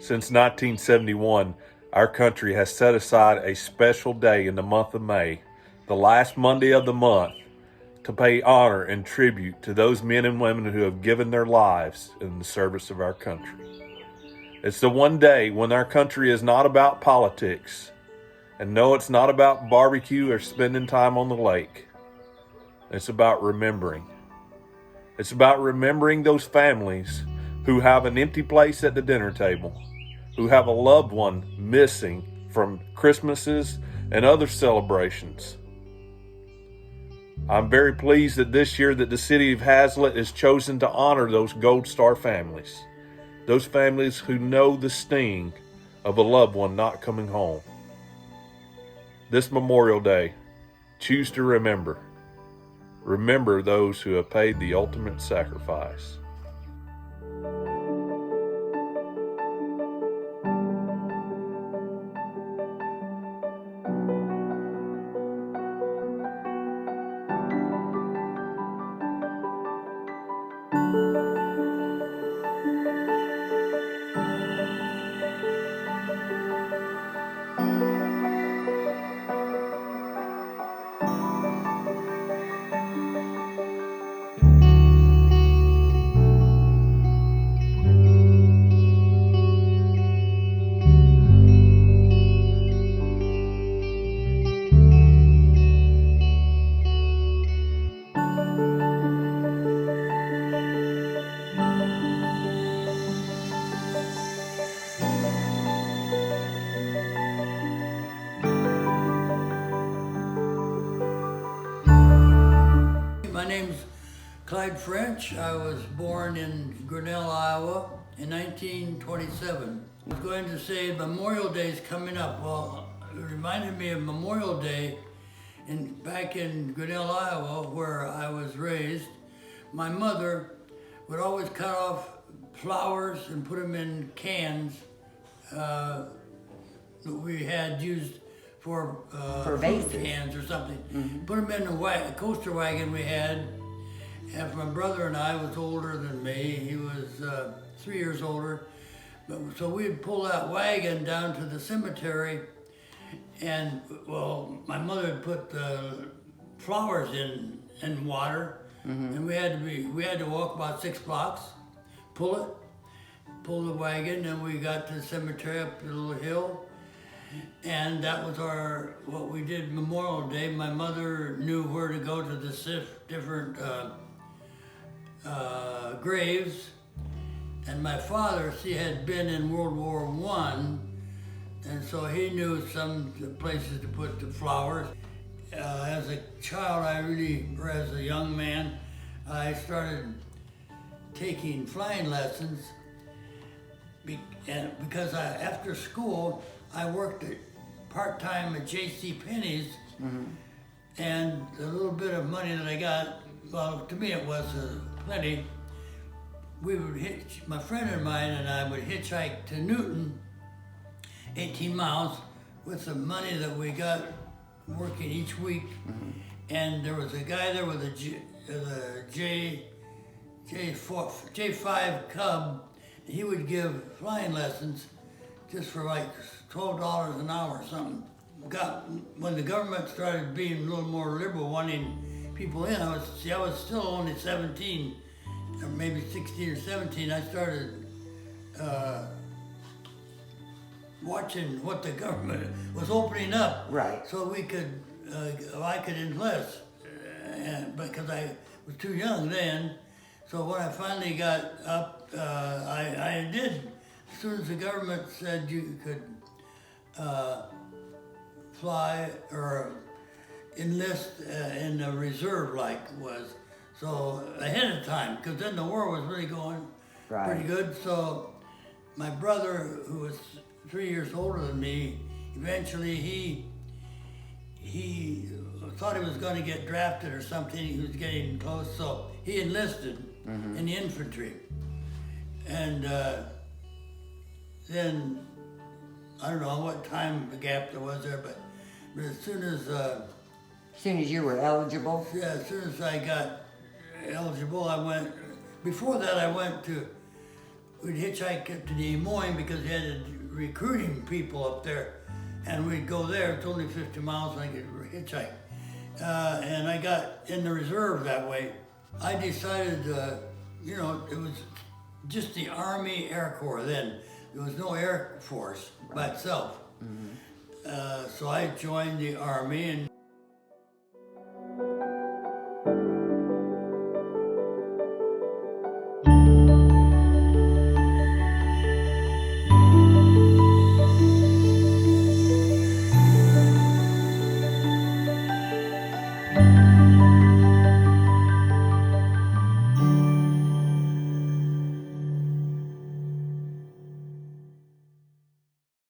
Since 1971, our country has set aside a special day in the month of May, the last Monday of the month, to pay honor and tribute to those men and women who have given their lives in the service of our country. It's the one day when our country is not about politics, and no, it's not about barbecue or spending time on the lake. It's about remembering. It's about remembering those families who have an empty place at the dinner table, who have a loved one missing from Christmases and other celebrations. I'm very pleased that this year that the city of Haslet has chosen to honor those Gold Star families, those families who know the sting of a loved one not coming home. This Memorial Day, choose to remember. Remember those who have paid the ultimate sacrifice. My name's Clyde French. I was born in Grinnell, Iowa in 1927. I was going to say Memorial Day is coming up. Well, it reminded me of Memorial Day back in Grinnell, Iowa, where I was raised. My mother would always cut off flowers and put them in cans that we had used for fruit vases. cans or something. Put them in a coaster wagon we had. And my brother and I was older than me. He was 3 years older. So we'd pull that wagon down to the cemetery, and well, my mother would put the flowers in water, and we had to walk about 6 blocks, pull the wagon, and we got to the cemetery up the little hill. And that was what we did Memorial Day. My mother knew where to go to the different graves. And my father, he had been in World War I, and so he knew some places to put the flowers. As a child, or as a young man, I started taking flying lessons because after school, I worked part-time at J.C. Penney's, and the little bit of money that I got, well, to me it was plenty. My friend of mine and I would hitchhike to Newton, 18 miles, with the money that we got working each week. And there was a guy there with a J5 Cub. He would give flying lessons just for like $12 an hour or something. When the government started being a little more liberal, wanting people in, I was still only 17, or maybe 16 or 17. I started watching what the government was opening up, Right. so I could enlist, because I was too young then. So when I finally got up, I did. As soon as the government said you could fly or enlist in the reserve, like was, so ahead of time, because then the war was really going pretty good. So my brother, who was 3 years older than me, eventually he thought he was going to get drafted or something. He was getting close, so he enlisted in the infantry. And then, I don't know what time gap there was there, but as soon as you were eligible? yeah, as soon as I got eligible, I went. Before that, I went to we'd hitchhike up to Des Moines because they had recruiting people up there. And we'd go there, it's only 50 miles, and I could hitchhike. And I got in the reserve that way. I decided, you know, it was just the Army Air Corps then. There was no Air Force by itself. So I joined the Army, and